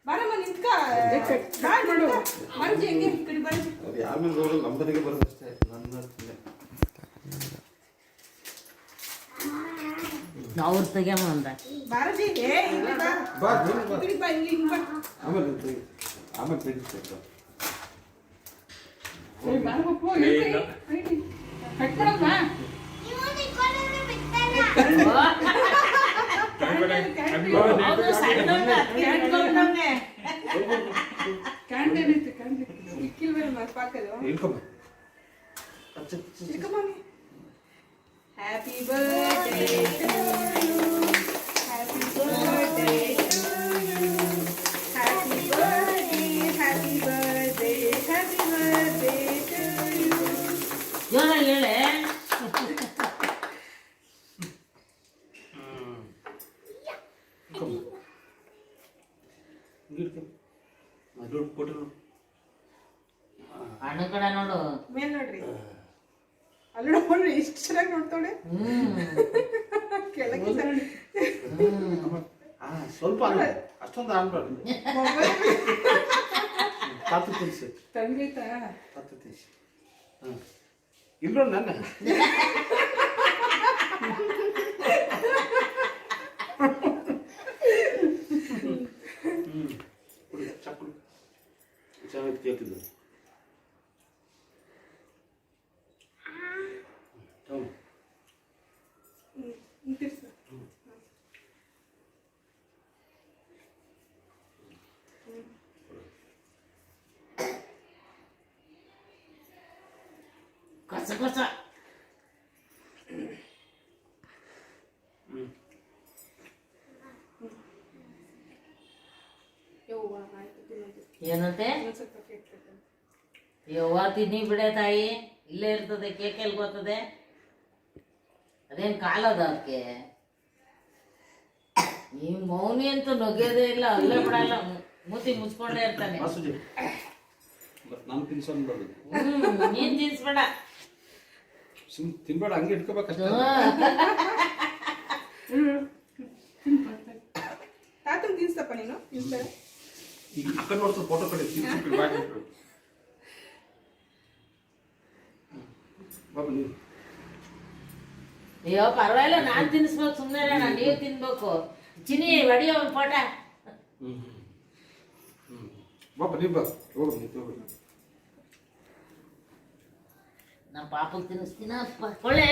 ಬಾರಮ್ಮ ನಿಂತ್ಕ ಮಾಡು ಮರ್ಜಿ ಹೆಂಗೆ ಈ ಕಡೆ ಬರ್ಜಿ ಅದು ಆಮೇಲೆ ನೋಡೋದು ನಮ್ಮನೆಗೆ ಬರೋದಷ್ಟೇ ನನ್ನ ಅವ್ರ ತೆಗ್ಯಮ್ಮ ಅಂದ ಬಾರಜಿ ಏ ಇಲ್ಲಿ ಬಾ ಬಾ ಈ ಕಡೆ ಬಾ ಇಲ್ಲಿ ಬಾ ಆಮೇಲೆ ತೆಗಿಬೇಕು ಏ ಬಾರಮ್ಮ ಪೋ ಇಲ್ಲಿ ಕಟ್ಕೊಳಮ್ಮ Happy birthday to you. Happy birthday to you. Happy birthday, happy birthday, happy birthday to you. ಜೋರಾಗಿ ಹೇಳೆ ಅಣ್ಣ ಕಡೆ ನೋಡು ಮೇಲ್ ನೋಡ್ರಿ ಅಲ್ಲಿ ನೋಡ್ರಿ ಎಷ್ಟು ಚೆನ್ನಾಗಿ ನೋಡ್ತಾಳೆ ಕೆಳಗಿಂದ ಸ್ವಲ್ಪ ಅಷ್ಟೊಂದು ಆನ್ಬಾರ್ದು ತಾತು ತಿನ್ಸಿ ತಂಗೈತಾ ತಾತು ತಿನ್ಸಿ ಇಲ್ರೋ ನನ್ನ ಚಕ್ಕಳು ಚೆನ್ನಾಗಿ ಕೇಳ್ತಿದ್ದು ಕಸ ಕಸ ಏನಂತೆ ಯವ್ವ ತಿನ್ನಿ ಬಿಡೆ ತಾಯಿ ಇಲ್ಲೇ ಇರ್ತದೆ ಕೇಕ್ ಎಲ್ಲಿ ಗೊತ್ತದೆ ಅದೇನ್ ಕಾಲದ ಅದಕ್ಕೆ ಈ ಮೌನಿ ಅಂತೂ ನೊಗೆಯೋದೇ ಇಲ್ಲ ಅಲ್ಲೇ ಬಿಡಲ್ಲ ಮೂತಿ ಮುಚ್ಕೊಂಡೇ ಇರ್ತಾನೆ ನಾನು ತಿನ್ಸೋನ್ ಬರೋದು ನೀನ್ ತಿನ್ಸ್ಬೇಡ ತಿನ್ಬೇಡ ಹಂಗೆ ಇಟ್ಕೋಬೇಕಷ್ಟ ತಾತನ್ ತಿನ್ಸಪ್ಪ ನೀನು ತಿನ್ಸ್ಬೇಡ ಈಗ ಅಕ್ಕ ನೋಡ್ತಾರೆ ಫೋಟೋ ಕಡೆ ಬಾಬು ನೀವು ಅಯ್ಯೋ ಪರವಾಗಿಲ್ಲ ನಾನ್ ತಿನ್ಸ್ಬೇಕು ಸುಮ್ಮನೆ ನೀವು ತಿನ್ಬೇಕು ಚಿನಿ ಹೊಡಿಯೋ ಒಂದು ಫೋಟ ಬಾಬು ನೀವು ಬಾ ಹೋಗಿ ನೀವು ನಮ್ಮ ಪಾಪಕ್ಕೆ ತಿನ್ನಿಸ್ತೀನ ಒಳ್ಳೆ